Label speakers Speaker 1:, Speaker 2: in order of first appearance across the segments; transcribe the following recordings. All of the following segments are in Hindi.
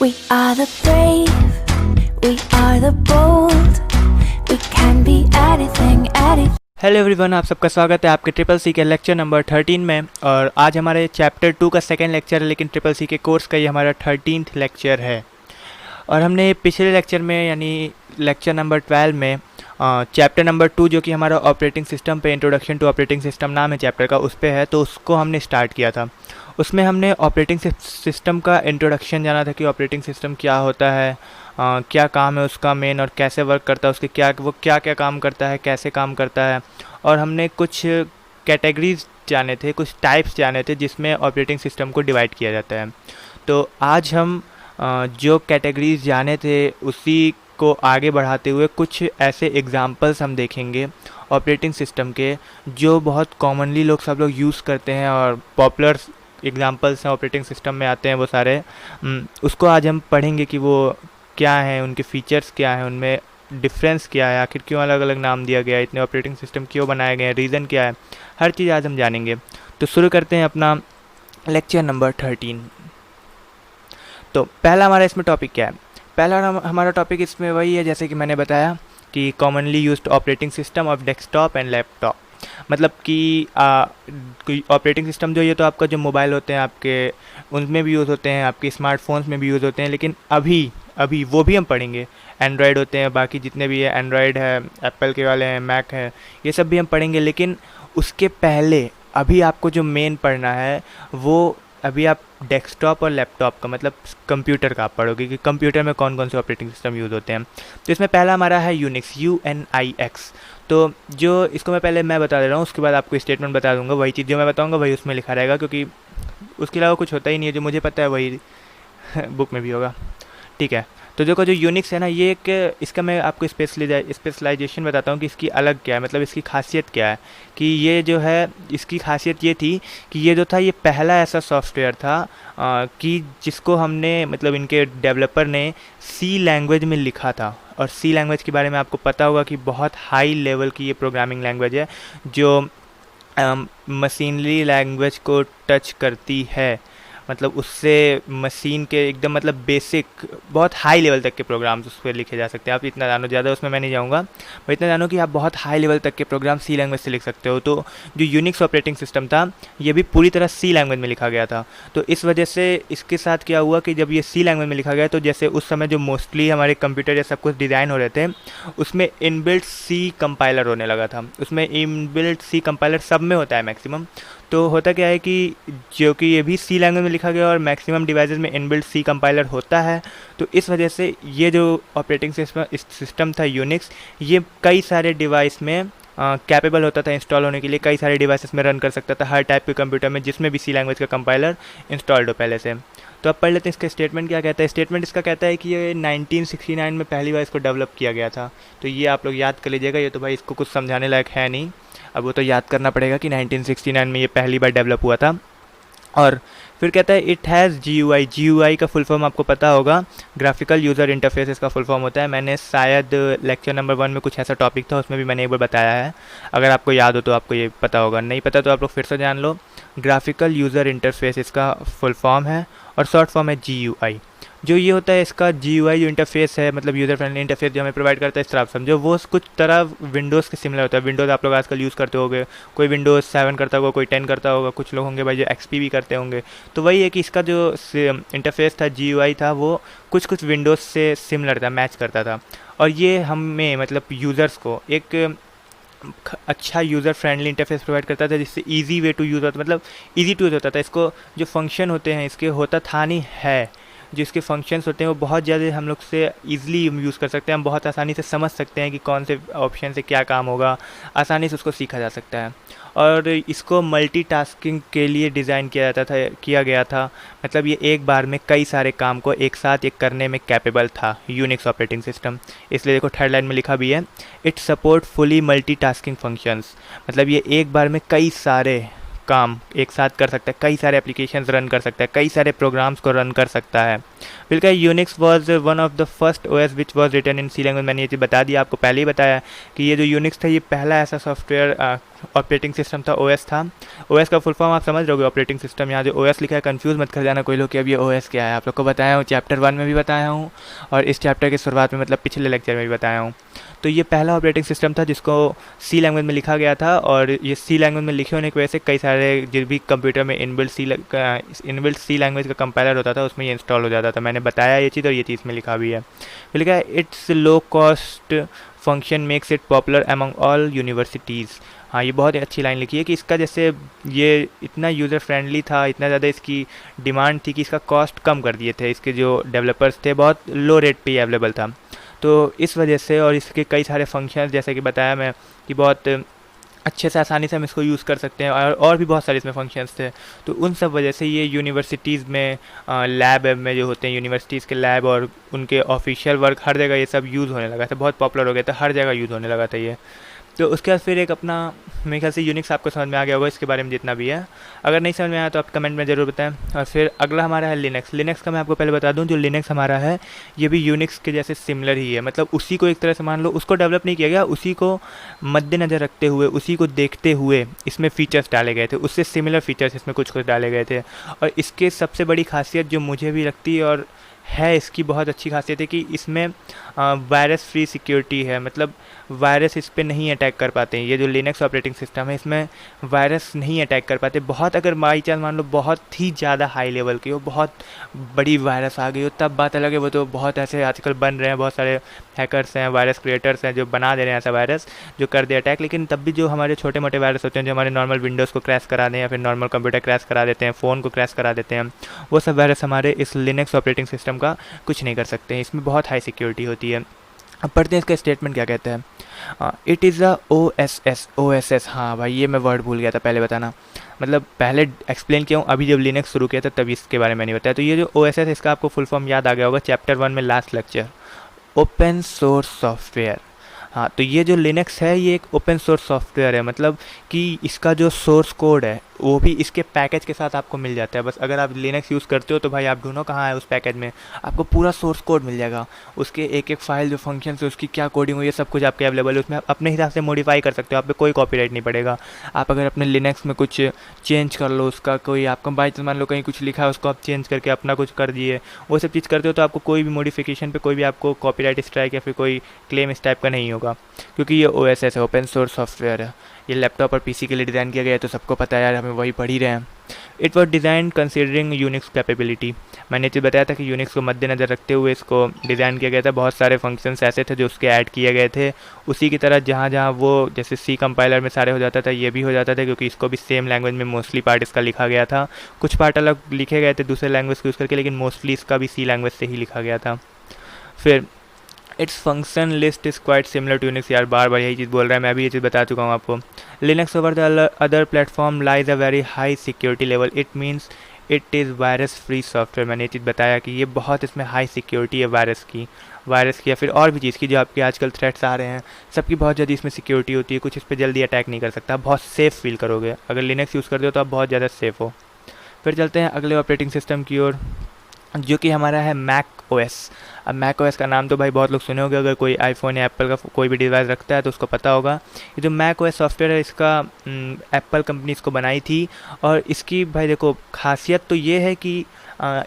Speaker 1: We are the brave, we are the bold, we can be anything, anything.
Speaker 2: Hello everyone, आप सबका स्वागत है आपके ट्रिपल सी के लेक्चर नंबर 13 में। और आज हमारे चैप्टर 2 का सेकेंड लेक्चर है, लेकिन ट्रिपल सी के कोर्स का ये हमारा 13th लेक्चर है। और हमने पिछले लेक्चर में यानी लेक्चर नंबर 12 में चैप्टर नंबर 2 जो कि हमारा ऑपरेटिंग सिस्टम पे इंट्रोडक्शन टू ऑपरेटिंग सिस्टम नाम है चैप्टर का, उस पे है, तो उसको हमने स्टार्ट किया था। उसमें हमने ऑपरेटिंग सिस्टम का इंट्रोडक्शन जाना था कि ऑपरेटिंग सिस्टम क्या होता है, क्या काम है उसका मेन और कैसे वर्क करता है, उसके क्या क्या काम करता है, कैसे काम करता है। और हमने कुछ कैटेगरीज जाने थे, कुछ टाइप्स जाने थे जिसमें ऑपरेटिंग सिस्टम को डिवाइड किया जाता है। तो आज हम जो कैटेगरीज जाने थे उसी को आगे बढ़ाते हुए कुछ ऐसे एग्जांपल्स हम देखेंगे ऑपरेटिंग सिस्टम के जो बहुत कॉमनली सब लोग यूज़ करते हैं और पॉपुलर एग्जांपल्स हैं ऑपरेटिंग सिस्टम में आते हैं वो सारे। उसको आज हम पढ़ेंगे कि वो क्या हैं, उनके फीचर्स क्या हैं, उनमें डिफरेंस क्या है, आखिर क्यों अलग अलग नाम दिया गया है, इतने ऑपरेटिंग सिस्टम क्यों बनाए गए हैं, रीज़न क्या है, हर चीज़ आज हम जानेंगे। तो शुरू करते हैं अपना लेक्चर नंबर 13। तो पहला हमारा इसमें टॉपिक क्या है? पहला हमारा टॉपिक इसमें वही है जैसे कि मैंने बताया कि commonly used operating system of desktop and laptop. मतलब कि ऑपरेटिंग सिस्टम जो ये तो आपका जो मोबाइल होते हैं आपके उनमें भी यूज़ होते हैं, आपके स्मार्टफोन्स में भी यूज़ होते हैं, लेकिन अभी वो भी हम पढ़ेंगे। एंड्रॉयड होते हैं, बाकी जितने भी है, एंड्रॉयड है, एप्पल के वाले हैं, मैक है, ये सब भी हम पढ़ेंगे। लेकिन उसके पहले अभी आपको जो मेन पढ़ना है वो अभी आप डेस्कटॉप और लैपटॉप का मतलब कंप्यूटर का आप पढ़ोगे कि कंप्यूटर में कौन कौन से ऑपरेटिंग सिस्टम यूज़ होते हैं। तो इसमें पहला हमारा है यूनिक्स, UNIX। तो जो इसको मैं बता दे रहा हूँ, उसके बाद आपको स्टेटमेंट बता दूंगा। वही चीज़ जो मैं बताऊंगा वही उसमें लिखा रहेगा, क्योंकि उसके अलावा कुछ होता ही नहीं है। जो मुझे पता है वही बुक में भी होगा, ठीक है। तो देखो जो यूनिक्स है ना, ये एक इसका मैं आपको स्पेशलाइजेशन बताता हूँ कि इसकी अलग क्या है, मतलब इसकी खासियत क्या है। कि ये जो है इसकी खासियत ये थी कि ये जो था ये पहला ऐसा सॉफ्टवेयर था कि जिसको हमने मतलब इनके डेवलपर ने सी लैंग्वेज में लिखा था। और सी लैंग्वेज के बारे में आपको पता होगा कि बहुत हाई लेवल की ये प्रोग्रामिंग लैंग्वेज है जो मशीनरी लैंग्वेज को टच करती है। मतलब उससे मशीन के एकदम मतलब बेसिक बहुत हाई लेवल तक के प्रोग्राम्स उस पर लिखे जा सकते हैं। आप इतना जानो, ज़्यादा उसमें मैं नहीं जाऊँगा, पर इतना जानो कि आप बहुत हाई लेवल तक के प्रोग्राम सी लैंग्वेज से लिख सकते हो। तो जो यूनिक्स ऑपरेटिंग सिस्टम था ये भी पूरी तरह सी लैंग्वेज में लिखा गया था। तो इस वजह से इसके साथ क्या हुआ कि जब ये सी लैंग्वेज में लिखा गया तो जैसे उस समय जो मोस्टली हमारे कंप्यूटर या सब कुछ डिज़ाइन हो रहे थे उसमें इनबिल्ट सी कंपाइलर होने लगा था। उसमें इनबिल्ट सी कंपाइलर सब में होता है मैक्सिमम। तो होता क्या है कि जो कि ये भी सी लैंग्वेज में लिखा गया और मैक्सिमम डिवाइसेस में इनबिल्ट सी कंपाइलर होता है, तो इस वजह से ये जो ऑपरेटिंग सिस्टम था यूनिक्स, ये कई सारे डिवाइस में कैपेबल होता था इंस्टॉल होने के लिए, कई सारे डिवाइसेस में रन कर सकता था हर टाइप के कंप्यूटर में जिसमें भी सी लैंग्वेज का कंपाइलर इंस्टॉल्ड हो पहले से। तो अब पढ़ लेते हैं इसका स्टेटमेंट क्या कहता है। स्टेटमेंट इसका कहता है कि ये 1969 में पहली बार इसको डेवलप किया गया था। तो ये आप लोग याद कर लीजिएगा, ये तो भाई इसको कुछ समझाने लायक है नहीं, अब वो तो याद करना पड़ेगा कि 1969 में ये पहली बार डेवलप हुआ था। और फिर कहता है इट हैज़ GUI का फुल फॉर्म आपको पता होगा, ग्राफिकल यूज़र इंटरफेस इसका फुल फॉर्म होता है। मैंने शायद लेक्चर नंबर 1 में कुछ ऐसा टॉपिक था, उसमें भी मैंने एक बार बताया है। अगर आपको याद हो तो आपको ये पता होगा, नहीं पता तो आप लोग फिर से जान लो। ग्राफिकल यूज़र इंटरफेस इसका फुल फॉर्म है और शॉर्ट फॉर्म है GUI। जो ये होता है इसका GUI जो इंटरफेस है, मतलब यूज़र फ्रेंडली इंटरफेस जो हमें प्रोवाइड करता है, इस तरह आप समझो वो कुछ तरह विंडोज़ के सिमिलर होता है। विंडोज़ आप लोग आजकल यूज़ करते होंगे, कोई विंडोज़ 7 करता होगा, कोई 10 करता होगा, कुछ लोग होंगे भाई जो XP भी करते होंगे। तो वही है कि इसका जो इंटरफेस था GUI था वो कुछ विंडोज़ से सिमिलर था, मैच करता था। और ये हमें मतलब यूज़र्स को एक अच्छा यूज़र फ्रेंडली इंटरफेस प्रोवाइड करता था जिससे इजी वे टू यूज़ होता, मतलब इजी टू यूज़ होता था। इसको जो फंक्शन होते हैं इसके होता था नहीं है, जो इसके फंक्शंस होते हैं वो बहुत ज़्यादा हम लोग से ईज़िली यूज़ कर सकते हैं। हम बहुत आसानी से समझ सकते हैं कि कौन से ऑप्शन से क्या काम होगा, आसानी से उसको सीखा जा सकता है। और इसको मल्टीटास्किंग के लिए डिज़ाइन किया गया था। मतलब ये एक बार में कई सारे काम को एक साथ एक करने में कैपेबल था यूनिक्स ऑपरेटिंग सिस्टम। इसलिए देखो थर्ड लाइन में लिखा भी है it support fully multitasking functions. मतलब ये एक बार में कई सारे काम एक साथ कर सकता है, कई सारे एप्लीकेशंस रन कर सकता है, कई सारे प्रोग्राम्स को रन कर सकता है। फिर क्या Unix was one of the first OS which was written in C language. मैंने ये चीज़ बता दिया, आपको पहले ही बताया कि ये जो यूनिक्स था ये पहला ऐसा सॉफ्टवेयर ऑपरेटिंग सिस्टम था, ओएस था। ओएस का फुल फॉर्म आप समझ रहोगे, ऑपरेटिंग सिस्टम। यहाँ जो ओएस लिखा है कंफ्यूज मत कर जाना कोई लोग कि अब ये ओएस क्या है। आप लोग को बताया हूँ, चैप्टर 1 में भी बताया हूँ और इस चैप्टर की शुरुआत में मतलब पिछले लेक्चर में भी बताया हूँ। तो ये पहला ऑपरेटिंग सिस्टम था जिसको सी लैंग्वेज में लिखा गया था, और ये सी लैंग्वेज में लिखे होने की वजह से कई सारे जो भी कंप्यूटर में इनबिल्ट सी लैंग्वेज का कंपाइलर होता था उसमें ये इंस्टॉल हो जाता था। मैंने बताया ये चीज़, और ये चीज़ में लिखा भी है। फिर लिखा है it's low cost function makes it popular among all universities. हाँ, ये बहुत ही अच्छी लाइन लिखी है कि इसका जैसे ये इतना यूज़र फ्रेंडली था, इतना ज़्यादा इसकी डिमांड थी कि इसका कॉस्ट कम कर दिए थे। इसके जो डेवलपर्स थे बहुत लो रेट पे अवेलेबल था, तो इस वजह से, और इसके कई सारे फंक्शंस जैसे कि बताया मैं कि बहुत अच्छे से आसानी से हम इसको यूज़ कर सकते हैं, और भी बहुत सारे इसमें फंक्शंस थे। तो उन सब वजह से ये यूनिवर्सिटीज़ में लैब में जो होते हैं यूनिवर्सिटीज़ के लैब और उनके ऑफिशियल वर्क हर जगह ये सब यूज़ होने लगा था, बहुत पॉपुलर हो गया था, हर जगह यूज़ होने लगा था ये। तो उसके बाद फिर एक अपना, मेरे ख्याल से यूनिक्स आपको समझ में आ गया होगा इसके बारे में जितना भी है। अगर नहीं समझ में आया तो आप कमेंट में ज़रूर बताएं। और फिर अगला हमारा है लिनक्स। लिनक्स का मैं आपको पहले बता दूं, जो लिनक्स हमारा है ये भी यूनिक्स के जैसे सिमिलर ही है, मतलब उसी को एक तरह से मान लो, उसको डेवलप नहीं किया गया, उसी को मद्देनज़र रखते हुए, उसी को देखते हुए इसमें फ़ीचर्स डाले गए थे, उससे सिमिलर फ़ीचर्स इसमें कुछ कुछ डाले गए थे। और इसके सबसे बड़ी खासियत जो मुझे भी लगती है और है, इसकी बहुत अच्छी खासियत है कि इसमें वायरस फ्री सिक्योरिटी है, मतलब वायरस इस पे नहीं अटैक कर पाते हैं। ये जो लिनक्स ऑपरेटिंग सिस्टम है इसमें वायरस नहीं अटैक कर पाते। बहुत अगर बाई चांस मान लो बहुत ही ज़्यादा हाई लेवल की हो, बहुत बड़ी वायरस आ गई हो, तब बात अलग है। वो तो बहुत ऐसे आजकल बन रहे हैं, बहुत सारे हैकर्स हैं, वायरस क्रिएटर्स हैं जो बना दे रहे हैं ऐसा वायरस जो कर दे अटैक। लेकिन तब भी जो हमारे छोटे मोटे वायरस होते हैं जो हमारे नॉर्मल विंडोज़ को क्रैश करा दें या फिर नॉर्मल कंप्यूटर क्रैश करा देते हैं, फ़ोन को क्रैश करा देते हैं, वो सब वायरस हमारे इस लिनक्स ऑपरेटिंग सिस्टम का कुछ नहीं कर सकते हैं। इसमें बहुत हाई सिक्योरिटी होती है। अब पढ़ते हैं इसका स्टेटमेंट क्या कहता है। It is a OSS। हाँ भाई, ये मैं वर्ड भूल गया था पहले बताना, मतलब पहले एक्सप्लेन किया हूँ, अभी जब लिनक्स शुरू किया था तभी इसके बारे में नहीं बताया। तो ये जो OSS इसका आपको फुल फॉर्म याद आ गया होगा चैप्टर 1 में last lecture, open source software. हाँ, तो ये जो लिनक्स है ये एक ओपन सोर्स सॉफ्टवेयर है, मतलब कि इसका जो सोर्स कोड है वो भी इसके पैकेज के साथ आपको मिल जाता है। बस अगर आप लिनक्स यूज़ करते हो तो भाई आप ढूंढो कहाँ है उस पैकेज में, आपको पूरा सोर्स कोड मिल जाएगा। उसके एक एक फाइल जो फंक्शन है उसकी क्या कोडिंग हुई है सब कुछ आपके अवेलेबल है। उसमें आप अपने हिसाब से मॉडिफाई कर सकते हो, आप पे कोई कॉपीराइट नहीं पड़ेगा। आप अगर अपने लिनक्स में कुछ चेंज कर लो, उसका कोई आपका बाई चांस मान लो कहीं कुछ लिखा है उसको आप चेंज करके अपना कुछ कर दिए, वो सब चीज़ करते हो तो आपको कोई भी मॉडिफिकेशन पे कोई भी आपको कॉपीराइट स्ट्राइक या फिर कोई क्लेम इस टाइप का नहीं होगा, क्योंकि ये OSS है, ओपन सोर्स सॉफ्टवेयर है। ये लैपटॉप और PC के लिए डिज़ाइन किया गया है, तो सबको पता है यार, हमें वही पढ़ ही रहे हैं। It was design considering Unix capability. मैंने तो बताया था कि यूनिक्स को मद्देनज़र रखते हुए इसको डिज़ाइन किया गया था। बहुत सारे फंक्शंस ऐसे थे जो उसके ऐड किए गए थे। उसी की तरह जहाँ जहाँ वो जैसे सी कंपाइलर में सारे हो जाता था, ये भी हो जाता था, क्योंकि इसको भी सेम लैंग्वेज में मोस्टली पार्ट इसका लिखा गया था। कुछ पार्ट अलग लिखे गए थे दूसरे लैंग्वेज को यूज़ करके, लेकिन मोस्टली इसका भी सी लैंग्वेज से ही लिखा गया था। फिर it's function list is quite similar to Unix. यार बार बार यही चीज़ बोल रहा है, मैं भी ये चीज़ बता चुका हूँ आपको। Linux over the other platform lies a very high security level, it means it is virus free software. मैंने ये चीज़ बताया कि ये बहुत इसमें हाई सिक्योरिटी है वायरस की या फिर और भी चीज़ की, जो आपके आजकल थ्रेट्स आ रहे हैं सबकी बहुत ज़्यादा इसमें सिक्योरिटी होती है। कुछ इस पर जल्दी अटैक नहीं कर सकता, बहुत सेफ़ फील करोगे अगर लिनक्स यूज़ करते हो तो आप बहुत ज़्यादा सेफ़ हो। फिर चलते हैं अगले ऑपरेटिंग सिस्टम की ओर, जो कि हमारा है मैक OS। अब मैक OS का नाम तो भाई बहुत लोग सुने होंगे, अगर कोई आईफोन या एप्पल का कोई भी डिवाइस रखता है तो उसको पता होगा। ये जो मैक OS सॉफ्टवेयर है इसका एप्पल कंपनी इसको बनाई थी, और इसकी भाई देखो खासियत तो ये है कि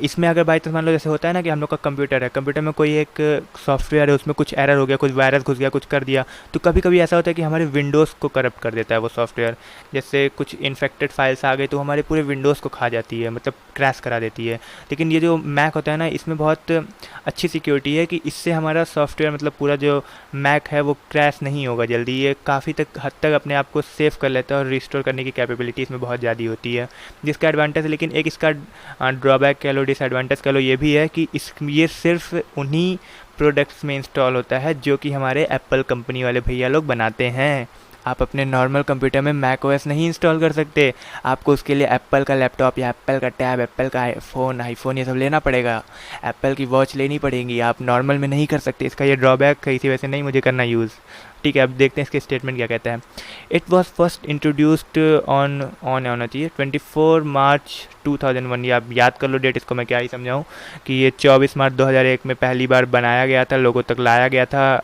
Speaker 2: इसमें अगर बाई चांस मान लो जैसे होता है ना कि हम लोग का कंप्यूटर है, कंप्यूटर में कोई एक सॉफ्टवेयर है उसमें कुछ एरर हो गया, कुछ वायरस घुस गया, कुछ कर दिया, तो कभी कभी ऐसा होता है कि हमारे विंडोज़ को करप्ट कर देता है वो सॉफ्टवेयर। जैसे कुछ इन्फेक्टेड फाइल्स आ गई तो हमारे पूरे विंडोज़ को खा जाती है, मतलब क्रैश करा देती है। लेकिन ये जो मैक होता है ना, इसमें बहुत अच्छी सिक्योरिटी है कि इससे हमारा सॉफ्टवेयर मतलब पूरा जो मैक है वो क्रैश नहीं होगा जल्दी। ये काफ़ी हद तक अपने आप को सेव कर लेता है, और रिस्टोर करने की कैपेबिलिटी इसमें बहुत ज़्यादा होती है, जिसका एडवांटेज है। लेकिन एक इसका ड्रॉबैक कह लो, डिसएडवांटेज कह लो, ये भी है कि ये सिर्फ उन्हीं प्रोडक्ट्स में इंस्टॉल होता है जो कि हमारे एप्पल कंपनी वाले भैया लोग बनाते हैं। आप अपने नॉर्मल कंप्यूटर में मैक OS नहीं इंस्टॉल कर सकते, आपको उसके लिए एप्पल का लैपटॉप या एप्पल का टैब, एप्पल का आईफोन ये सब लेना पड़ेगा, एप्पल की वॉच लेनी पड़ेगी, आप नॉर्मल में नहीं कर सकते। इसका ये ड्रॉबैक है, इसी वजह से नहीं मुझे करना यूज़। ठीक है, अब देखते हैं इसके स्टेटमेंट क्या कहता है। It was first introduced on होना चाहिए 24 मार्च 2001। ये आप याद कर लो डेट, इसको मैं क्या ही समझाऊँ कि ये 24 मार्च 2001 में पहली बार बनाया गया था, लोगों तक लाया गया था,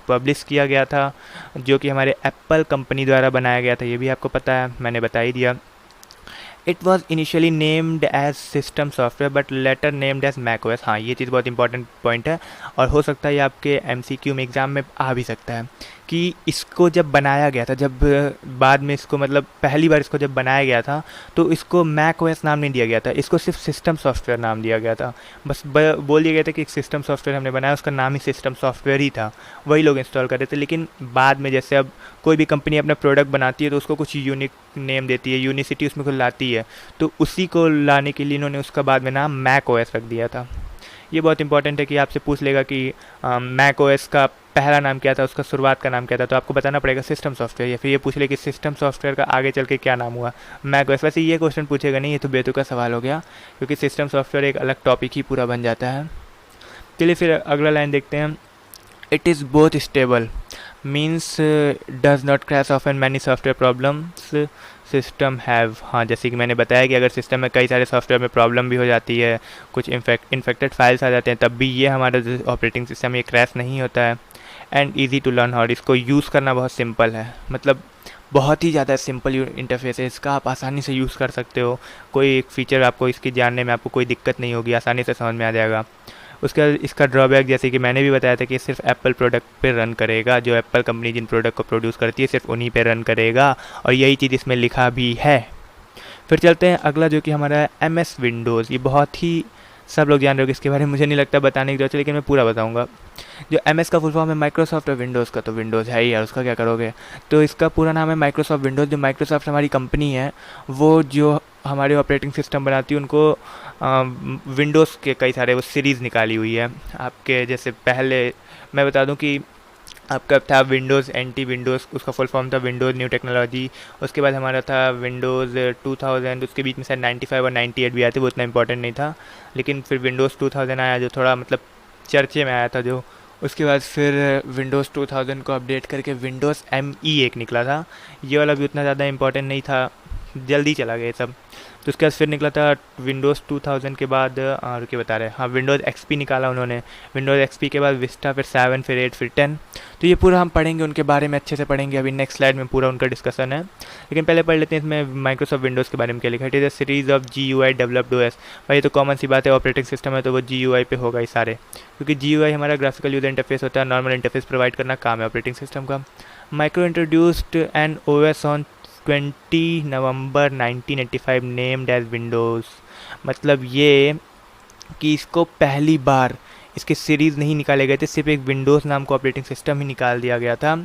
Speaker 2: पब्लिश किया गया था, जो कि हमारे एप्पल कंपनी द्वारा बनाया गया था। ये भी आपको पता है, मैंने बता ही दिया। It was initially named as system software but later named as macOS. हाँ, ये चीज़ बहुत इंपॉर्टेंट पॉइंट है और हो सकता है ये आपके MCQ में एग्ज़ाम में आ भी सकता है कि इसको जब बनाया गया था, जब बाद में इसको मतलब पहली बार इसको जब बनाया गया था तो इसको मैकओएस नाम नहीं दिया गया था, इसको सिर्फ सिस्टम सॉफ्टवेयर नाम दिया गया था। बस बोल दिया गया था कि एक सिस्टम सॉफ्टवेयर हमने बनाया, उसका नाम ही सिस्टम सॉफ्टवेयर ही था, वही लोग इंस्टॉल कर रहे थे। लेकिन बाद में जैसे अब कोई भी कंपनी अपना प्रोडक्ट बनाती है तो उसको कुछ यूनिक नेम देती है, यूनिसिटी उसमें को लाती है, तो उसी को लाने के लिए इन्होंने उसका बाद में नाम मैकओएस रख दिया था। ये बहुत इंपॉर्टेंट है कि आपसे पूछ लेगा कि मैकओएस का पहला नाम क्या था, उसका शुरुआत का नाम क्या था, तो आपको बताना पड़ेगा सिस्टम सॉफ्टवेयर, या फिर ये पूछ ले कि सिस्टम सॉफ्टवेयर का आगे चल के क्या नाम हुआ, मैकओएस। वैसे ये क्वेश्चन पूछेगा नहीं, ये तो बेतुका सवाल हो गया, क्योंकि सिस्टम सॉफ्टवेयर एक अलग टॉपिक ही पूरा बन जाता है। चलिए फिर अगला लाइन देखते हैं। It is both stable means does not crash often many software problems system have. हाँ, जैसे कि मैंने बताया कि अगर सिस्टम में कई सारे सॉफ्टवेयर में प्रॉब्लम भी हो जाती है, कुछ इन्फेक्टेड फाइल्स आ जाते हैं, तब भी ये हमारा जो ऑपरेटिंग सिस्टम ये क्रैश नहीं होता है। एंड ईजी टू लर्न, और इसको यूज़ करना बहुत सिंपल है, मतलब बहुत ही ज़्यादा सिंपल इंटरफेस है इसका, आप आसानी से यूज़ कर सकते हो। कोई एक फ़ीचर आपको इसकी जानने में आपको कोई दिक्कत नहीं होगी, आसानी से समझ में आ जाएगा। उसका इसका ड्रॉबैक जैसे कि मैंने भी बताया था कि सिर्फ एप्पल प्रोडक्ट पे रन करेगा, जो एप्पल कंपनी जिन प्रोडक्ट को प्रोड्यूस करती है सिर्फ उन्हीं पे रन करेगा, और यही चीज़ इसमें लिखा भी है। फिर चलते हैं अगला, जो कि हमारा है MS विंडोज़। ये बहुत ही सब लोग जान रहे हो कि इसके बारे में मुझे नहीं लगता बताने की जरूरत है, लेकिन मैं पूरा बताऊंगा। जो MS का फुल फॉर्म है माइक्रोसॉफ्ट, और विंडोज़ का तो विंडोज़ है ही यार, उसका क्या करोगे। तो इसका पूरा नाम है माइक्रोसॉफ्ट विंडोज़। जो माइक्रोसॉफ्ट हमारी कंपनी है, वो जो हमारे ऑपरेटिंग सिस्टम बनाती है, उनको विंडोज़ के कई सारे वो सीरीज़ निकाली हुई है। आपके जैसे पहले मैं बता दूं कि आपका था विंडोज़ NT, विंडोज़ उसका फुल फॉर्म था विंडोज़ न्यू टेक्नोलॉजी। उसके बाद हमारा था विंडोज़ 2000, उसके बीच में शायद 95 और 98 भी आए थे, वो उतना इंपॉर्टेंट नहीं था। लेकिन फिर विंडोज़ 2000 आया, जो थोड़ा मतलब चर्चे में आया था जो। उसके बाद फिर विंडोज़ 2000 को अपडेट करके विंडोज़ ME एक निकला था, ये वाला भी उतना ज़्यादा इंपॉर्टेंट नहीं था, जल्दी चला गया सब। तो उसके बाद फिर निकला था विंडोज़ 2000 के बाद रुके बता रहे, हाँ, विंडोज़ XP निकाला उन्होंने। विंडोज़ XP के बाद विस्टा, फिर 7, फिर 8, फिर 10। तो ये पूरा हम पढ़ेंगे, उनके बारे में अच्छे से पढ़ेंगे, अभी नेक्स्ट स्लाइड में पूरा उनका डिस्कशन है। लेकिन पहले पढ़ लेते हैं इसमें माइक्रोसॉफ्ट विंडोज़ के बारे में क्या लिखा है। It is a series of GUI developed OS। भाई ये तो कॉमन सी बात है, ऑपरेटिंग सिस्टम है तो वो GUI पे होगा ही सारे, क्योंकि GUI हमारा ग्राफिकल यूजर इंटरफेस होता है, नॉर्मल इंटरफेस प्रोवाइड करना काम है ऑपरेटिंग सिस्टम का। Micro introduced an OS on 20 November 1985 named as Windows. मतलब ये कि इसको पहली बार इसके सीरीज़ नहीं निकाले गए थे, सिर्फ एक विंडोज़ नाम का ऑपरेटिंग सिस्टम ही निकाल दिया गया था,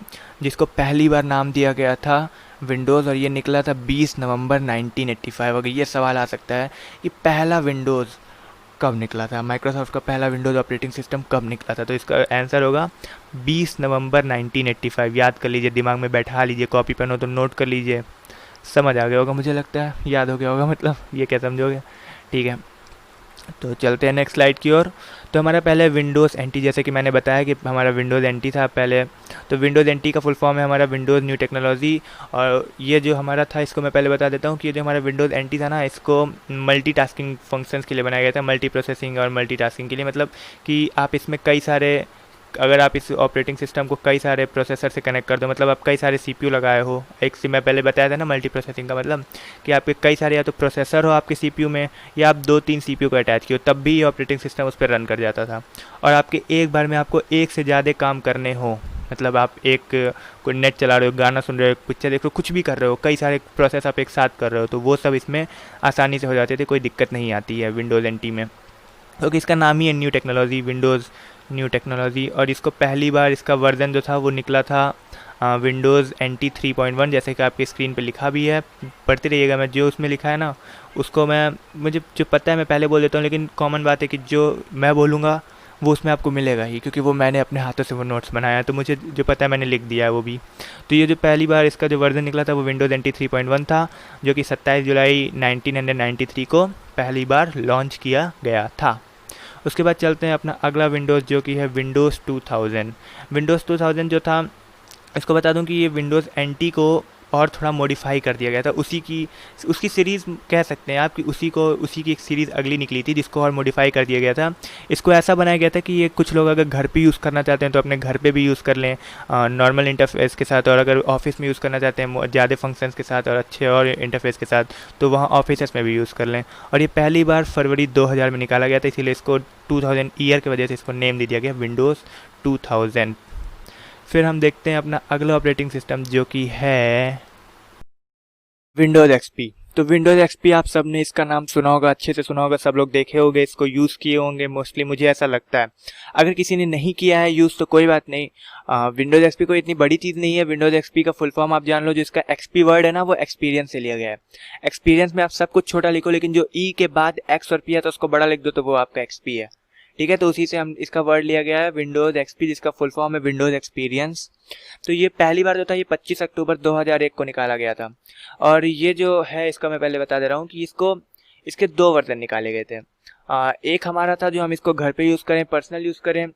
Speaker 2: जिसको पहली बार नाम दिया गया था विंडोज़, और ये निकला था 20 नवंबर 1985। अगर ये सवाल आ सकता है कि पहला विंडोज़ कब निकला था, माइक्रोसॉफ्ट का पहला विंडोज़ ऑपरेटिंग सिस्टम कब निकला था, तो इसका आंसर होगा 20 नवंबर 1985। याद कर लीजिए, दिमाग में बैठा लीजिए, कॉपी पेन हो तो नोट कर लीजिए। समझ आ गया होगा, मुझे लगता है याद हो गया होगा, मतलब ये क्या समझोगे, ठीक है। तो चलते हैं नेक्स्ट स्लाइड की ओर। तो हमारा पहले विंडोज़ NT, जैसे कि मैंने बताया कि हमारा विंडोज़ NT था पहले, तो विंडोज़ NT का फुल फॉर्म है हमारा विंडोज़ न्यू टेक्नोलॉजी। और ये जो हमारा था, इसको मैं पहले बता देता हूँ कि ये जो हमारा विंडोज़ NT था ना, इसको मल्टीटास्किंग फंक्शंस के लिए बनाया गया था, मल्टी प्रोसेसिंग और मल्टीटास्किंग के लिए। मतलब कि आप इसमें कई सारे, अगर आप इस ऑपरेटिंग सिस्टम को कई सारे प्रोसेसर से कनेक्ट कर दो, मतलब आप कई सारे CPU लगाए हो, एक से मैं पहले बताया था ना मल्टी प्रोसेसिंग का मतलब कि आपके कई सारे या तो प्रोसेसर हो आपके CPU में, या आप 2-3 CPU को अटैच किए हो, तब भी ये ऑपरेटिंग सिस्टम उस पर रन कर जाता था। और आपके एक बार में आपको एक से ज़्यादा काम करने हो, मतलब आप एक कोई नेट चला रहे हो, गाना सुन रहे हो, पिक्चर देख रहे हो, कुछ भी कर रहे हो, कई सारे प्रोसेस आप एक साथ कर रहे हो, तो वो सब इसमें आसानी से हो जाते थे, कोई दिक्कत नहीं आती है विंडोज़ NT में, क्योंकि इसका नाम ही है new technology, Windows new technology. और इसको पहली बार इसका वर्जन जो था वो निकला था विंडोज़ NT 3.1, जैसे कि आपकी स्क्रीन पे लिखा भी है, पढ़ते रहिएगा। मैं जो उसमें लिखा है ना उसको मुझे जो पता है मैं पहले बोल देता हूँ, लेकिन कॉमन बात है कि जो मैं बोलूँगा वो उसमें आपको मिलेगा ही, क्योंकि वो मैंने अपने हाथों से वो नोट्स बनाया है, तो मुझे जो पता है मैंने लिख दिया है वो भी। तो ये जो पहली बार इसका जो वर्जन निकला था वो विंडोज़ NT 3.1 था, जो कि 27 जुलाई 1993 को पहली बार लॉन्च किया गया था। उसके बाद चलते हैं अपना अगला विंडोज़, जो कि है विंडोज़ 2000। विंडोज़ 2000 जो था, इसको बता दूं कि ये विंडोज़ NT को और थोड़ा मॉडिफाई कर दिया गया था। उसकी सीरीज़ कह सकते हैं आप कि उसी की एक सीरीज़ अगली निकली थी जिसको और मॉडिफाई कर दिया गया था। इसको ऐसा बनाया गया था कि ये कुछ लोग अगर घर पे यूज़ करना चाहते हैं तो अपने घर पे भी यूज़ कर लें नॉर्मल इंटरफेस के साथ, और अगर ऑफिस में यूज़ करना चाहते हैं ज़्यादा फंक्शंस के साथ और अच्छे और इंटरफेस के साथ तो वहाँ ऑफिस में भी यूज़ कर लें। और ये पहली बार फरवरी 2000 में निकाला गया था, इसीलिए इसको 2000 ईयर की वजह से इसको नेम दे दिया गया विंडोज़ 2000। फिर हम देखते हैं अपना अगला ऑपरेटिंग सिस्टम जो कि है विंडोज़ एक्सपी। तो विंडोज़ एक्सपी आप सब ने इसका नाम सुना होगा, अच्छे से सुना होगा, सब लोग देखे होंगे, इसको यूज़ किए होंगे मोस्टली, मुझे ऐसा लगता है। अगर किसी ने नहीं किया है यूज़ तो कोई बात नहीं, विंडोज़ एक्सपी कोई इतनी बड़ी चीज़ नहीं है। विंडोज़ एक्सपी का फुल फॉर्म आप जान लो, जो इसका एक्सपी वर्ड है ना वो एक्सपीरियंस से लिया गया है। एक्सपीरियंस में आप सब कुछ छोटा लिखो, लेकिन जो ई के बाद एक्स और पी है तो उसको बड़ा लिख दो तो वो आपका एक्सपी है, ठीक है। तो उसी से हम इसका वर्ड लिया गया है विंडोज़ एक्सपी, जिसका फुल फॉर्म है विंडोज़ एक्सपीरियंस। तो ये पहली बार जो था ये 25 अक्टूबर 2001 को निकाला गया था। और ये जो है इसका मैं पहले बता दे रहा हूँ कि इसके 2 वर्जन निकाले गए थे। एक हमारा था जो हम इसको घर पे यूज़ करें, पर्सनल यूज़ करें,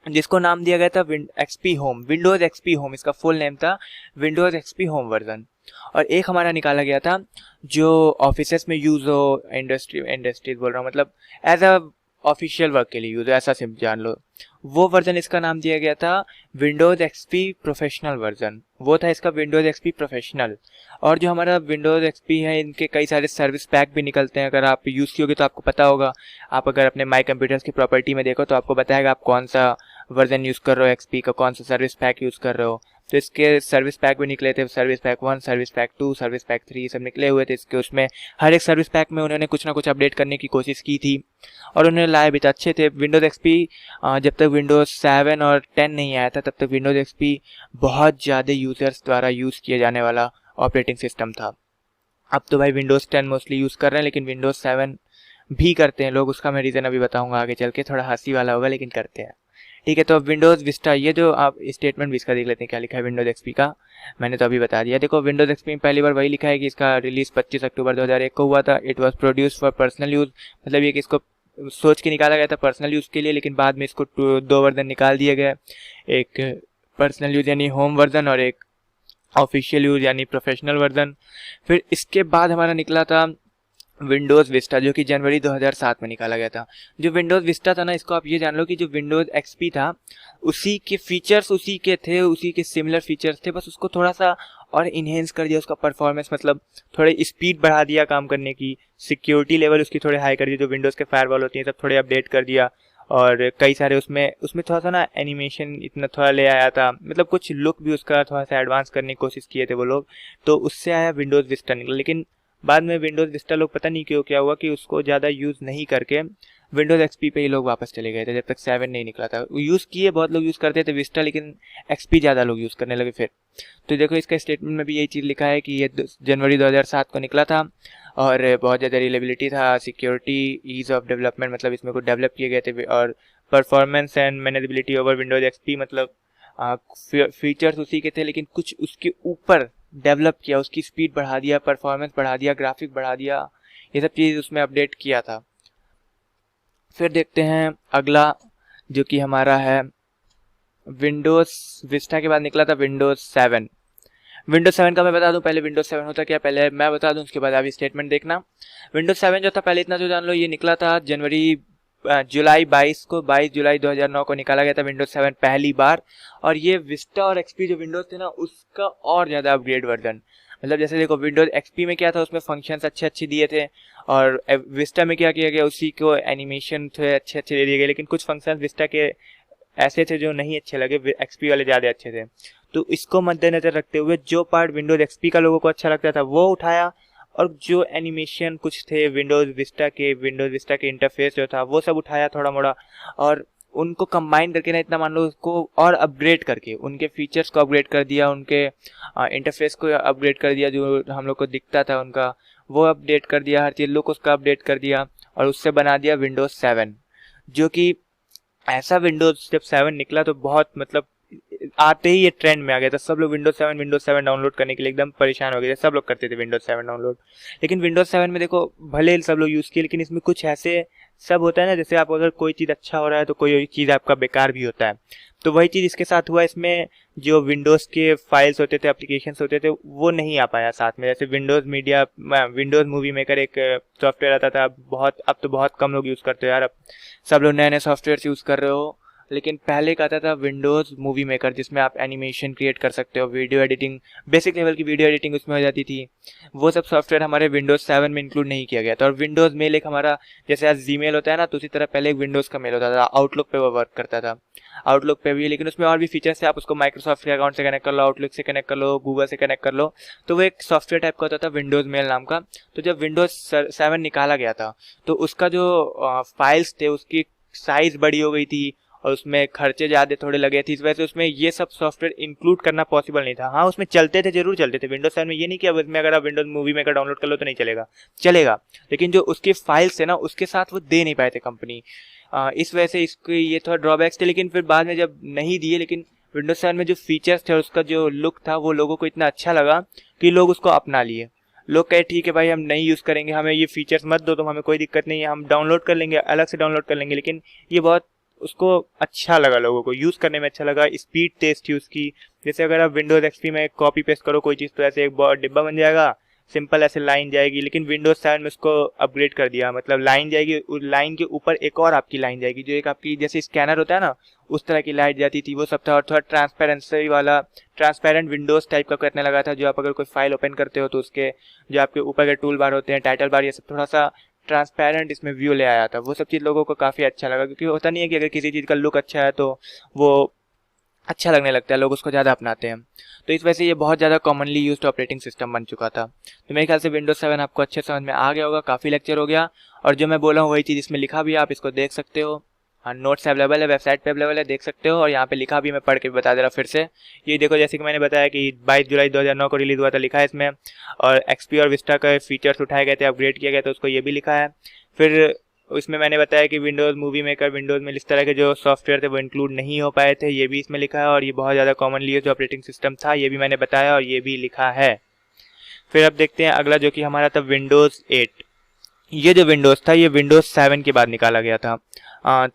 Speaker 2: जिसको नाम दिया गया था XP home, Windows XP home, इसका फुल नेम था विंडोज़ एक्सपी होम वर्जन। और एक हमारा निकाला गया था जो ऑफिसेस में यूज़ हो, इंडस्ट्रीज बोल रहा हूँ, मतलब एज अ ऑफिशियल वर्क के लिए यूज़ हो, ऐसा सिर्फ जान लो। वो वर्जन इसका नाम दिया गया था विंडोज़ एक्सपी प्रोफेशनल वर्जन, वो था इसका विंडोज़ एक्सपी प्रोफेशनल। और जो हमारा विंडोज़ एक्सपी है इनके कई सारे सर्विस पैक भी निकलते हैं, अगर आप यूज़ कियोगे तो आपको पता होगा। आप अगर अपने माई कंप्यूटर्स की प्रॉपर्टी में देखो तो आपको बताएगा आप कौन सा वर्जन यूज़ कर रहे हो एक्सपी का, कौन सा सर्विस पैक यूज़ कर रहे हो। तो इसके सर्विस पैक भी निकले थे, service pack 1, service pack 2, service pack 3, सब निकले हुए थे इसके। उसमें हर एक सर्विस पैक में उन्होंने कुछ ना कुछ अपडेट करने की कोशिश की थी और उन्होंने लाए भी थे, अच्छे थे। विंडोज़ एक्सपी जब तक विंडोज़ 7 और 10 नहीं आया था तब तक विंडोज़ एक्सपी बहुत ज़्यादा यूज़र्स द्वारा यूज़ किए जाने वाला ऑपरेटिंग सिस्टम था। अब तो भाई विंडोज़ 10 मोस्टली यूज़ कर रहे हैं, लेकिन विंडोज़ 7 भी करते हैं लोग, उसका मैं रीज़न अभी बताऊंगा आगे चल के, थोड़ा हंसी वाला होगा लेकिन करते हैं, ठीक है। तो अब विंडोज़ विस्टा, ये जो आप स्टेटमेंट भी इसका देख लेते हैं क्या लिखा है विंडोज़ एक्सपी का, मैंने तो अभी बता दिया। देखो विंडोज़ एक्सपी में पहली बार वही लिखा है कि इसका रिलीज़ 25 अक्टूबर 2001 को हुआ था। It was produce for personal use, मतलब ये कि इसको सोच के निकाला गया था पर्सनल यूज़ के लिए, लेकिन बाद में इसको 2 वर्जन निकाल दिया गया, एक पर्सनल यूज़ यानी होम वर्जन और एक ऑफिशियल यूज़ यानी प्रोफेशनल वर्जन। फिर इसके बाद हमारा निकला था विंडोज़ विस्टा, जो कि जनवरी 2007 में निकाला गया था। जो विंडोज़ विस्टा था ना, इसको आप ये जान लो कि जो विंडोज़ एक्सपी था उसी के फीचर्स उसी के थे, उसी के सिमिलर फीचर्स थे, बस उसको थोड़ा सा और इन्हेंस कर दिया, उसका परफॉर्मेंस मतलब थोड़े स्पीड बढ़ा दिया काम करने की, सिक्योरिटी लेवल उसकी थोड़े हाई कर दी, जो विंडोज़ के फायरवॉल होती हैं सब थोड़े अपडेट कर दिया। और कई सारे उसमें थोड़ा सा ना एनिमेशन इतना थोड़ा ले आया था, मतलब कुछ लुक भी उसका थोड़ा सा एडवांस करने की कोशिश किए थे वो लोग, तो उससे आया विंडोज़ विस्टा निकला। लेकिन बाद में विंडोज़ विस्टा लोग पता नहीं क्यों क्या हुआ कि उसको ज़्यादा यूज़ नहीं करके विंडोज़ एक्सपी पे ही लोग वापस चले गए थे, जब तक 7 नहीं निकला था। यूज़ किए, बहुत लोग यूज़ करते थे विस्टा, लेकिन एक्सपी ज़्यादा लोग यूज़ करने लगे फिर। तो देखो इसका स्टेटमेंट में भी यही चीज़ लिखा है कि ये जनवरी 2007 को निकला था और बहुत ज़्यादा रिलेबिलिटी था, सिक्योरिटी, ईज़ ऑफ डेवलपमेंट, मतलब इसमें कुछ डेवलप किए गए थे, और performance and manageability over Windows XP, मतलब फीचर्स उसी के थे लेकिन कुछ उसके ऊपर डेवलप किया, उसकी स्पीड बढ़ा दिया, परफॉर्मेंस बढ़ा दिया, ग्राफिक बढ़ा दिया, ये सब चीज़ उसमें अपडेट किया था। फिर देखते हैं अगला जो कि हमारा है विंडोज़ विस्टा के बाद निकला था विंडोज़ 7। विंडोज़ 7 का मैं बता दूं, पहले विंडोज़ 7 होता क्या पहले मैं बता दूं, उसके बाद आप स्टेटमेंट देखना। विंडोज़ 7 जो था पहले इतना जो जान लो, ये निकला था जुलाई 22 को, 22 जुलाई 2009 को निकाला गया था विंडोज़ 7 पहली बार। और ये विस्टा और एक्सपी जो विंडोज़ थे ना उसका और ज़्यादा अपग्रेड वर्जन, मतलब जैसे देखो विंडोज़ एक्सपी में क्या था, उसमें फंक्शंस अच्छे दिए थे, और विस्टा में क्या किया गया, उसी को एनिमेशन थे अच्छे दे दिए गए, लेकिन कुछ फंक्शंस विस्टा के ऐसे थे जो नहीं अच्छे लगे, एक्सपी वाले ज़्यादा अच्छे थे। तो इसको मद्देनजर रखते हुए जो पार्ट विंडोज़ एक्सपी का लोगों को अच्छा लगता था वो उठाया, और जो एनिमेशन कुछ थे विंडोज़ विस्टा के इंटरफेस जो था वो सब उठाया थोड़ा मोड़ा, और उनको कंबाइन करके ना, इतना मान लो उसको और अपग्रेड करके, उनके फीचर्स को अपग्रेड कर दिया, उनके इंटरफेस को अपग्रेड कर दिया, जो हम लोग को दिखता था उनका वो अपडेट कर दिया, हर चीज़ लुक उसका अपडेट कर दिया, और उससे बना दिया विंडोज़ 7, जो कि ऐसा विंडोज़ जब 7 निकला तो बहुत मतलब आते ही ये ट्रेंड में आ गया था। सब लोग विंडोज़ 7 डाउनलोड करने के लिए एकदम परेशान हो गए थे, सब लोग करते थे विंडोज़ 7 डाउनलोड। लेकिन विंडोज़ 7 में देखो भले सब लोग यूज़ किए, लेकिन इसमें कुछ ऐसे सब होता है ना, जैसे आप अगर कोई चीज़ अच्छा हो रहा है तो कोई चीज़ आपका बेकार भी होता है। तो वही चीज़ इसके साथ हुआ। इसमें जो विंडोज़ के फाइल्स होते थे, एप्लीकेशंस होते थे, वो नहीं आ पाया साथ में। जैसे विंडोज़ मूवी मेकर एक सॉफ्टवेयर आता था, अब तो बहुत कम लोग यूज़ करते हो यार। अब सब लोग नए नए सॉफ्टवेयर यूज़ कर रहे हो। लेकिन पहले का आता था विंडोज़ मूवी मेकर, जिसमें आप एनिमेशन क्रिएट कर सकते हो, वीडियो एडिटिंग, बेसिक लेवल की वीडियो एडिटिंग उसमें हो जाती थी। वो सब सॉफ्टवेयर हमारे विंडोज़ 7 में इंक्लूड नहीं किया गया था। और विंडोज़ मेल एक हमारा, जैसे आज जीमेल होता है ना, तो उसी तरह पहले एक विंडोज़ का मेल होता था, आउटलुक पे वो वर्क करता था। आउटलुक पे भी, लेकिन उसमें और भी फीचर्स थे। आप उसको माइक्रोसॉफ्ट के अकाउंट से कनेक्ट कर लो, आउटलुक से कनेक्ट कर लो, गूगल से कनेक्ट कर लो। तो वो एक सॉफ्टवेयर टाइप का होता था विंडोज़ मेल नाम का। तो जब विंडोज़ 7 निकाला गया था तो उसका जो फाइल्स थे उसकी साइज़ बड़ी हो गई थी और उसमें खर्चे ज़्यादा थोड़े लगे थे। इस वजह से उसमें ये सब सॉफ्टवेयर इंक्लूड करना पॉसिबल नहीं था। हाँ, उसमें चलते थे, जरूर चलते थे विंडोज़ 7 में। ये नहीं कि अब इसमें अगर आप विंडोज़ मूवी मेकर डाउनलोड कर लो तो नहीं चलेगा, चलेगा। लेकिन जो उसके फाइल्स थे ना, उसके साथ वो दे नहीं पाए थे कंपनी। इस वजह से इसके ये थोड़ा ड्रॉबैक्स थे। लेकिन फिर बाद में जब नहीं दिए, लेकिन विंडोज़ 7 में जो फीचर्स थे और उसका जो लुक था वो लोगों को इतना अच्छा लगा कि लोग उसको अपना लिए। लोग कहे ठीक है भाई, हम नहीं यूज़ करेंगे, हमें ये फीचर्स मत दो, तो हमें कोई दिक्कत नहीं है, हम डाउनलोड कर लेंगे, अलग से डाउनलोड कर लेंगे। लेकिन ये बहुत उसको अच्छा लगा, लोगों को यूज़ करने में अच्छा लगा, स्पीड तेज थी उसकी। जैसे अगर आप विंडोज़ एक्सपी में कॉपी पेस्ट करो कोई चीज़ तो ऐसे एक डिब्बा बन जाएगा, सिंपल ऐसे लाइन जाएगी। लेकिन विंडोज़ 7 में उसको अपग्रेड कर दिया, मतलब लाइन जाएगी, उस लाइन के ऊपर एक और आपकी लाइन जाएगी, जो एक आपकी जैसे स्कैनर होता है ना, उस तरह की लाइट जाती थी, वो सब था। और थोड़ा ट्रांसपेरेंसी वाला, ट्रांसपेरेंट विंडोज़ टाइप का करने लगा था, जो आप अगर कोई फाइल ओपन करते हो तो उसके जो आपके ऊपर के टूल बार होते हैं, टाइटल बार, ये सब थोड़ा सा ट्रांसपेरेंट इसमें व्यू ले आया था। वो सब चीज़ लोगों को काफ़ी अच्छा लगा, क्योंकि होता नहीं है कि अगर किसी चीज़ का लुक अच्छा है तो वो अच्छा लगने लगता है, लोग उसको ज़्यादा अपनाते हैं। तो इस वजह से ये बहुत ज़्यादा कॉमनली यूज्ड ऑपरेटिंग सिस्टम बन चुका था। तो मेरे ख्याल से विंडोज़ 7 आपको अच्छे समझ में आ गया होगा, काफ़ी लेक्चर हो गया। और जो मैं बोला हूँ वही चीज़ इसमें लिखा भी है, आप इसको देख सकते हो। हाँ, नोट्स अवेलेबल है, वेबसाइट पे अवेलेबल है, देख सकते हो। और यहाँ पे लिखा भी, मैं पढ़ के भी बता दे रहा फिर से। ये देखो, जैसे कि मैंने बताया कि 22 जुलाई 2009 को रिलीज़ हुआ था, लिखा है इसमें। और एक्सपी और विस्टा का फीचर्स उठाए गए थे, अपग्रेड किया गया था उसको, ये भी लिखा है। फिर इसमें मैंने बताया कि विंडोज़ मूवी मेकर, विंडोज़ में इस तरह के जो सॉफ्टवेयर थे वो इंक्लूड नहीं हो पाए थे, ये भी इसमें लिखा है। और ये बहुत ज़्यादा कॉमनली यूज्ड ऑपरेटिंग सिस्टम था, ये भी मैंने बताया और ये भी लिखा है। फिर अब देखते हैं अगला, जो कि हमारा था विंडोज़ 8। ये जो विंडोज़ था ये विंडोज़ 7 के बाद निकाला गया था।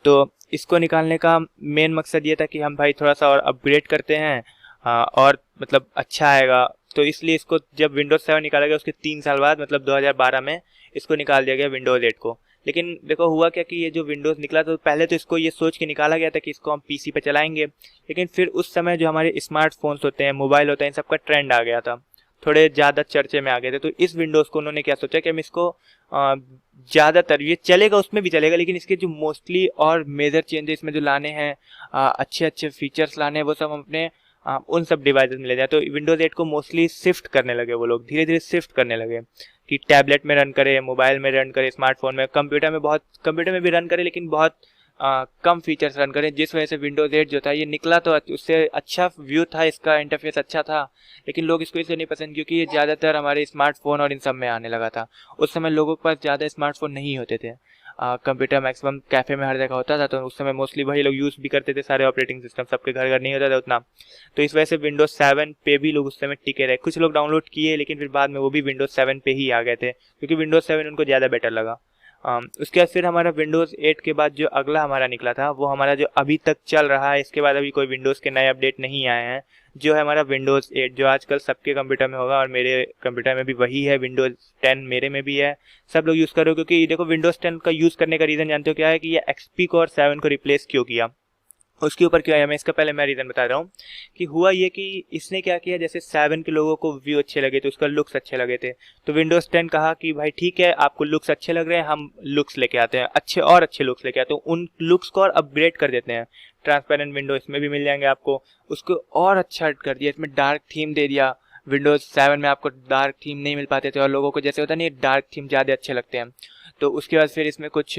Speaker 2: तो इसको निकालने का मेन मकसद ये था कि हम भाई थोड़ा सा और अपग्रेड करते हैं, और मतलब अच्छा आएगा। तो इसलिए इसको जब विंडोज़ 7 निकाला गया उसके 3 साल बाद, मतलब 2012 में इसको निकाल दिया गया विंडोज़ 8 को। लेकिन देखो हुआ क्या कि ये जो विंडोज़ निकला तो पहले तो इसको ये सोच के निकाला गया था कि इसको हम पीसी पे चलाएंगे। लेकिन फिर उस समय जो हमारे स्मार्टफोन्स होते हैं, मोबाइल होते हैं, इन सब का ट्रेंड आ गया था, थोड़े ज़्यादा चर्चे में आ गए थे। तो इस विंडोज़ को उन्होंने क्या सोचा कि हम इसको ज़्यादातर, ये चलेगा उसमें भी चलेगा, लेकिन इसके जो मोस्टली और मेजर चेंजेस इसमें जो लाने हैं, अच्छे अच्छे फीचर्स लाने हैं, वो सब हम अपने उन सब डिवाइसेस में ले जाए। तो विंडोज़ 8 को मोस्टली शिफ्ट करने लगे वो लोग, धीरे धीरे शिफ्ट करने लगे कि टैबलेट में रन करे, मोबाइल में रन करे, स्मार्टफोन में, कंप्यूटर में भी रन करे, लेकिन बहुत कम फीचर्स रन करें। जिस वजह से विंडोज़ 8 जो था ये निकला तो उससे अच्छा व्यू था, इसका इंटरफेस अच्छा था, लेकिन लोग इसको इसलिए नहीं पसंद क्योंकि ये ज़्यादातर हमारे स्मार्टफोन और इन सब में आने लगा था। उस समय लोगों के पास ज़्यादा स्मार्टफोन नहीं होते थे, कंप्यूटर मैक्सिमम कैफ़े में हर जगह होता था, तो उस समय मोस्टली वही लोग यूज़ भी करते थे सारे ऑपरेटिंग सिस्टम, सबके घर घर नहीं होता था उतना। तो इस वजह से विंडोज़ 7 पे भी लोग उस समय टिके रहे। कुछ लोग डाउनलोड किए, लेकिन फिर बाद में वो भी विंडोज़ 7 पे ही आ गए थे, क्योंकि विंडोज़ 7 उनको ज़्यादा बेटर लगा। उसके बाद फिर हमारा विंडोज़ 8 के बाद जो अगला हमारा निकला था वो हमारा जो अभी तक चल रहा है, इसके बाद अभी कोई विंडोज़ के नए अपडेट नहीं आए हैं, जो है हमारा विंडोज़ 8, जो आजकल सबके कंप्यूटर में होगा। और मेरे कंप्यूटर में भी वही है, विंडोज़ 10 मेरे में भी है, सब लोग यूज़ करो। क्योंकि देखो विंडोज़ 10 का यूज़ करने का रीज़न जानते हो क्या है, कि ये एक्सपी को और 7 को रिप्लेस क्यों किया, उसके ऊपर क्यों आया, मैं इसका पहले मैं रीज़न बता रहा हूँ। कि हुआ ये कि इसने क्या किया, जैसे 7 के लोगों को व्यू अच्छे लगे थे, उसका लुक्स अच्छे लगे थे, तो विंडोज़ 10 कहा कि भाई ठीक है, आपको लुक्स अच्छे लग रहे हैं, हम लुक्स लेके आते हैं, अच्छे लुक्स लेके आते हैं, उन लुक्स को और अपग्रेड कर देते हैं। ट्रांसपेरेंट विंडो इसमें भी मिल जाएंगे आपको, उसको और अच्छा कर दिया, इसमें डार्क थीम दे दिया। विंडोज़ 7 में आपको डार्क थीम नहीं मिल पाते थे, और लोगों को जैसे होता नहीं, डार्क थीम ज़्यादा अच्छे लगते हैं। तो उसके बाद फिर इसमें कुछ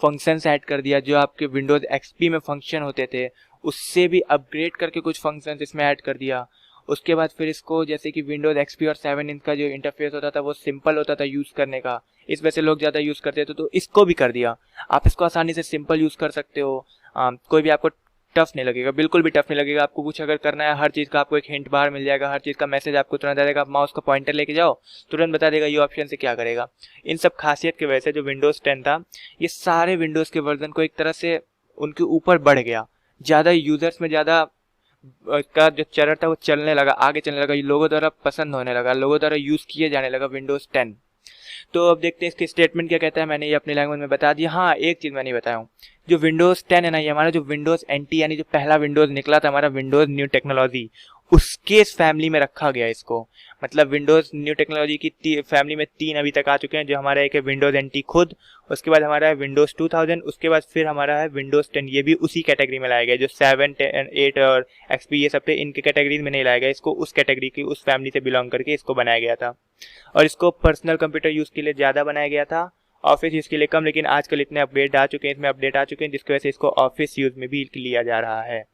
Speaker 2: फंक्शंस ऐड कर दिया, जो आपके विंडोज़ एक्सपी में फंक्शन होते थे उससे भी अपग्रेड करके कुछ फंक्शंस इसमें ऐड कर दिया। उसके बाद फिर इसको, जैसे कि विंडोज़ एक्सपी और 7 इनका जो इंटरफेस होता था वो सिंपल होता था यूज़ करने का, इस वजह से लोग ज़्यादा यूज़ करते थे, तो इसको भी कर दिया। आप इसको आसानी से सिंपल यूज़ कर सकते हो। कोई भी आपको टफ नहीं लगेगा, बिल्कुल भी टफ नहीं लगेगा। आपको कुछ अगर करना है, हर चीज़ का आपको एक हिंट बाहर मिल जाएगा, हर चीज़ का मैसेज आपको तुरंत आ जाएगा। आप माउस का पॉइंटर लेके जाओ, तुरंत बता देगा ये ऑप्शन से क्या करेगा। इन सब खासियत की वजह से जो विंडोज़ 10 था, ये सारे विंडोज़ के वर्जन को एक तरह से उनके ऊपर बढ़ गया, ज़्यादा यूज़र्स में ज़्यादा का जो चरण था वो चलने लगा, आगे चलने लगा, लोगों द्वारा पसंद होने लगा, लोगों द्वारा यूज़ किए जाने लगा विंडोज़ 10। तो अब देखते हैं इसके स्टेटमेंट क्या कहता है। मैंने ये अपनी लैंग्वेज में बता दिया। हाँ, एक चीज़ मैं नहीं बताया हूँ, जो विंडोज़ 10 है ना, ये हमारा जो विंडोज़ NT यानी जो पहला विंडोज़ निकला था हमारा, विंडोज़ न्यू टेक्नोलॉजी, उसके फैमिली में रखा गया इसको। मतलब विंडोज़ न्यू टेक्नोलॉजी की फैमिली में 3 अभी तक आ चुके हैं, जो हमारा एक है विंडोज़ NT खुद, उसके बाद हमारा है विंडोज़ 2000, उसके बाद फिर हमारा है विंडोज़ 10। ये भी उसी कैटेगरी में लाया गया, जो 7, 8 और XP ये सब थे, इनके कैटेगरीज में नहीं लाया गया, इसको उस कैटेगरी की, उस फैमिली से बिलोंग करके इसको बनाया गया था। और इसको पर्सनल कंप्यूटर यूज़ के लिए ज़्यादा बनाया गया था, ऑफिस यूज़ के लिए कम। लेकिन आजकल इतने अपडेट आ चुके हैं, इसमें अपडेट आ चुके हैं, जिसकी वजह से इसको ऑफिस यूज़ में भी लिया जा रहा है।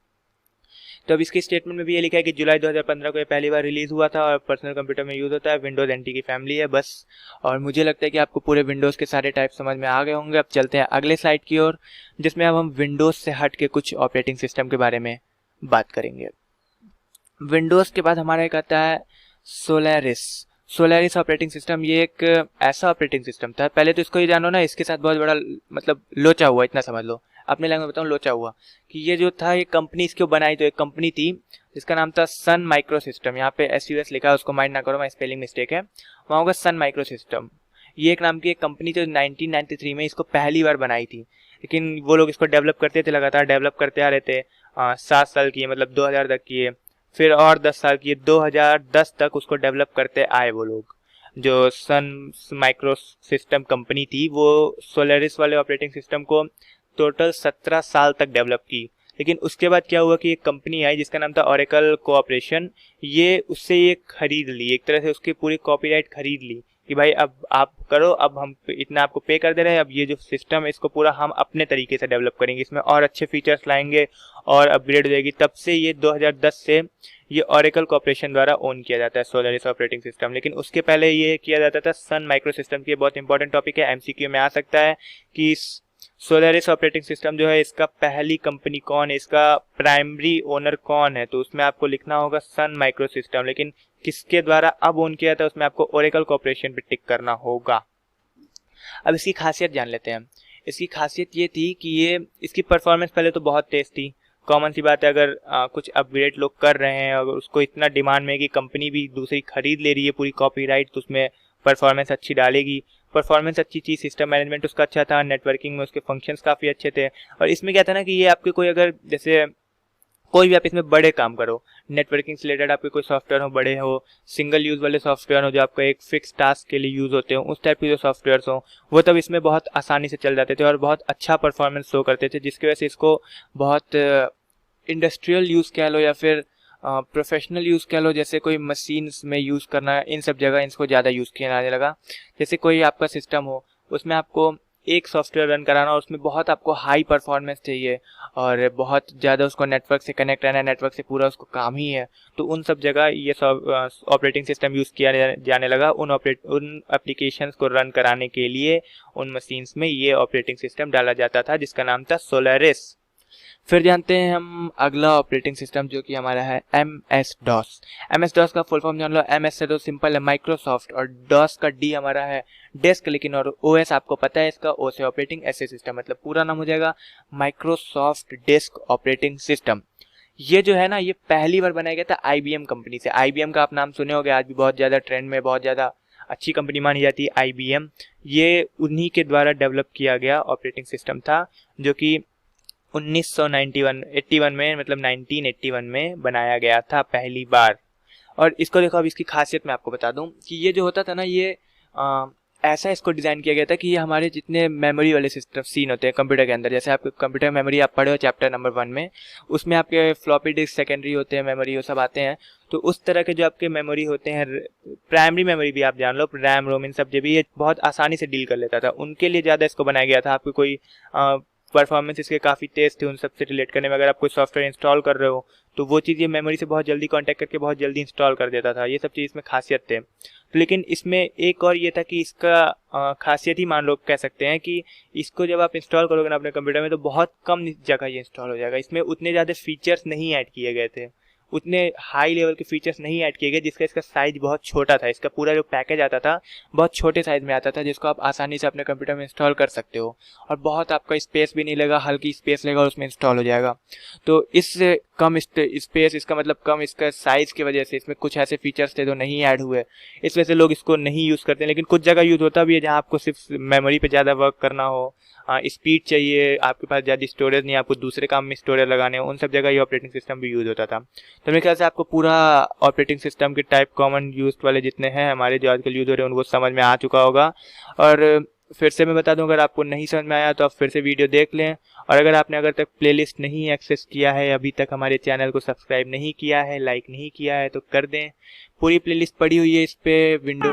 Speaker 2: तो अब इसके स्टेटमेंट में भी ये लिखा है कि जुलाई 2015 को ये पहली बार रिलीज़ हुआ था और पर्सनल कंप्यूटर में यूज़ होता है, विंडोज़ NT की फैमिली है बस। और मुझे लगता है कि आपको पूरे विंडोज़ के सारे टाइप समझ में आ गए होंगे। अब चलते हैं अगले स्लाइड की ओर, जिसमें अब हम विंडोज़ से हट के कुछ ऑपरेटिंग सिस्टम के बारे में बात करेंगे। विंडोज़ के बाद हमारा एक आता है सोलारिस ऑपरेटिंग सिस्टम। ये एक ऐसा ऑपरेटिंग सिस्टम था, पहले तो इसको ये जानो ना, इसके साथ बहुत बड़ा मतलब लोचा हुआ, इतना समझ लो, अपने लैंग्वेज में बताऊँ, लोचा हुआ कि ये जो था, ये कंपनी इसको बनाई तो एक कंपनी थी जिसका नाम था सन माइक्रो सिस्टम। यहाँ पे SUS लिखा है, उसको माइंड ना करो, मैं स्पेलिंग मिस्टेक है, वहाँ होगा सन माइक्रो सिस्टम। ये एक नाम की एक कंपनी थी, 1993 में इसको पहली बार बनाई थी। लेकिन वो लोग इसको डेवलप करते थे, लगातार डेवलप करते आ रहे थे। 7 साल किए, मतलब 2000 तक किए, फिर और 10 साल किए, 2010 तक उसको डेवलप करते आए वो लोग। जो सन माइक्रो सिस्टम कंपनी थी, वो सोलारिस वाले ऑपरेटिंग सिस्टम को टोटल 17 साल तक डेवलप की। लेकिन उसके बाद क्या हुआ कि एक कंपनी आई जिसका नाम था ओरेकल कोऑपरेशन, ये उससे ये खरीद ली, एक तरह से उसकी पूरी कॉपीराइट खरीद ली कि भाई अब आप करो, अब हम इतना आपको पे कर दे रहे हैं, अब ये जो सिस्टम है इसको पूरा हम अपने तरीके से डेवलप करेंगे, इसमें और अच्छे फीचर्स लाएंगे और अपग्रेड हो जाएगी। तब से ये 2010 से ये ओरेकल कॉर्पोरेशन द्वारा ओन किया जाता है सोलारिस ऑपरेटिंग सिस्टम। लेकिन उसके पहले ये किया जाता था सन माइक्रो सिस्टम की। बहुत इंपॉर्टेंट टॉपिक है, MCQ में आ सकता है कि सोलारिस ऑपरेटिंग सिस्टम जो है, इसका पहली कंपनी कौन है, इसका प्राइमरी ओनर कौन है, तो उसमें आपको लिखना होगा सन माइक्रो सिस्टम। लेकिन किसके द्वारा अब ओन किया था, उसमें आपको ओरेकल कॉर्पोरेशन पे टिक करना होगा। अब इसकी खासियत जान लेते हैं। इसकी खासियत ये थी कि ये इसकी परफॉर्मेंस पहले तो बहुत तेज थी। कॉमन सी बात है, अगर कुछ अपग्रेड लोग कर रहे हैं, अगर उसको इतना डिमांड में है कि कंपनी भी दूसरी खरीद ले रही है पूरी कॉपीराइट, तो उसमें परफॉर्मेंस अच्छी डालेगी। परफॉर्मेंस अच्छी चीज़, सिस्टम मैनेजमेंट उसका अच्छा था, नेटवर्किंग में उसके फंक्शंस काफ़ी अच्छे थे। और इसमें क्या था ना कि ये आपके कोई अगर जैसे कोई भी आप इसमें बड़े काम करो, नेटवर्किंग से रिलेटेड आपके कोई सॉफ्टवेयर हो, बड़े हो, सिंगल यूज़ वाले सॉफ्टवेयर हो जो आपका एक फिक्स टास्क के लिए यूज़ होते हो, उस टाइप के जो सॉफ्टवेयर्स हो, वो तब इसमें बहुत आसानी से चल जाते थे और बहुत अच्छा परफॉर्मेंस शो करते थे, जिसकी वजह से इसको बहुत इंडस्ट्रियल यूज़ कह लो या फिर प्रोफेशनल यूज़ कह लो, जैसे कोई मशीन्स में यूज़ करना, इन सब जगह इसको ज़्यादा यूज़ किया जाने लगा। जैसे कोई आपका सिस्टम हो, उसमें आपको एक सॉफ्टवेयर रन कराना और उसमें बहुत आपको हाई परफॉर्मेंस चाहिए और बहुत ज़्यादा उसको नेटवर्क से कनेक्ट रहना है, नेटवर्क से पूरा उसको काम ही है, तो उन सब जगह ये ऑपरेटिंग सिस्टम यूज़ किया जाने लगा। उन एप्लीकेशंस को रन कराने के लिए उन मशीन्स में ये ऑपरेटिंग सिस्टम डाला जाता था, जिसका नाम था सोलारिस। फिर जानते हैं हम अगला ऑपरेटिंग सिस्टम, जो कि हमारा है MS-DOS। MS-DOS का फुल फॉर्म जान लो। MS से तो सिंपल है माइक्रोसॉफ्ट, और DOS का D हमारा है डेस्क, लेकिन और OS आपको पता है इसका, O से ऑपरेटिंग, S से सिस्टम, मतलब पूरा नाम हो जाएगा माइक्रोसॉफ्ट डेस्क ऑपरेटिंग सिस्टम। ये जो है ना, ये पहली बार बनाया गया था IBM कंपनी से। IBM का आप नाम सुने होंगे, आज भी बहुत ज़्यादा ट्रेंड में, बहुत ज़्यादा अच्छी कंपनी मानी जाती है IBM। ये उन्हीं के द्वारा डेवलप किया गया ऑपरेटिंग सिस्टम था, जो कि 1981 में, मतलब 1981 में बनाया गया था पहली बार। और इसको देखो, अब इसकी खासियत मैं आपको बता दूं कि ये जो होता था ना, ये ऐसा इसको डिज़ाइन किया गया था कि ये हमारे जितने मेमोरी वाले सिस्टम सीन होते हैं कंप्यूटर के अंदर, जैसे आपके कंप्यूटर मेमोरी आप पढ़े हो चैप्टर नंबर 1 में, उसमें आपके फ्लॉपी डिस्क, सेकेंडरी होते हैं मेमोरी, वो सब आते हैं। तो उस तरह के जो आपके मेमोरी होते हैं, प्राइमरी मेमोरी भी आप जान लो, रैम रोम, इन सब जो भी ये बहुत आसानी से डील कर लेता था, उनके लिए ज़्यादा इसको बनाया गया था। आपको कोई परफॉर्मेंस इसके काफ़ी तेज़ थे, उन सबसे रिलेट करने में। अगर आप कोई सॉफ्टवेयर इंस्टॉल कर रहे हो तो वो चीज़ ये मेमोरी से बहुत जल्दी कांटेक्ट करके बहुत जल्दी इंस्टॉल कर देता था। ये सब चीज़ इसमें खासियत थे। लेकिन इसमें एक और ये था कि इसका खासियत ही मान लो कह सकते हैं कि इसको जब आप इंस्टॉल करोगे ना अपने कंप्यूटर में तो बहुत कम जगह ये इंस्टॉल हो जाएगा। इसमें उतने ज़्यादा फीचर्स नहीं ऐड किए गए थे, उतने हाई लेवल के फीचर्स नहीं ऐड किए गए, जिसका इसका साइज़ बहुत छोटा था। इसका पूरा जो पैकेज आता था बहुत छोटे साइज़ में आता था, जिसको आप आसानी से अपने कंप्यूटर में इंस्टॉल कर सकते हो और बहुत आपका स्पेस भी नहीं लगा, हल्की स्पेस लेगा और उसमें इंस्टॉल हो जाएगा। तो इससे कम स्पेस, इसका मतलब कम इसका साइज़ की वजह से इसमें कुछ ऐसे फीचर्स थे जो नहीं ऐड हुए, इस वजह से लोग इसको नहीं यूज़ करते। लेकिन कुछ जगह यूज़ होता भी है जहाँ आपको सिर्फ मेमोरी पे ज़्यादा वर्क करना हो, स्पीड चाहिए, आपके पास ज़्यादा स्टोरेज नहीं, आपको दूसरे काम में स्टोरेज लगाने हो, उन सब जगह ये ऑपरेटिंग सिस्टम भी यूज़ होता था। तो मेरे ख्याल से आपको पूरा ऑपरेटिंग सिस्टम के टाइप कॉमन यूज वाले जितने हैं हमारे जो आजकल यूज़ हो रहे हैं उनको समझ में आ चुका होगा। और फिर से मैं बता दूं, अगर आपको नहीं समझ में आया तो आप फिर से वीडियो देख लें। और अगर आपने अगर तक प्लेलिस्ट नहीं एक्सेस किया है, अभी तक हमारे चैनल को सब्सक्राइब नहीं किया है, लाइक नहीं किया है तो कर दें। पूरी प्लेलिस्ट पड़ी हुई है इस पे विंडो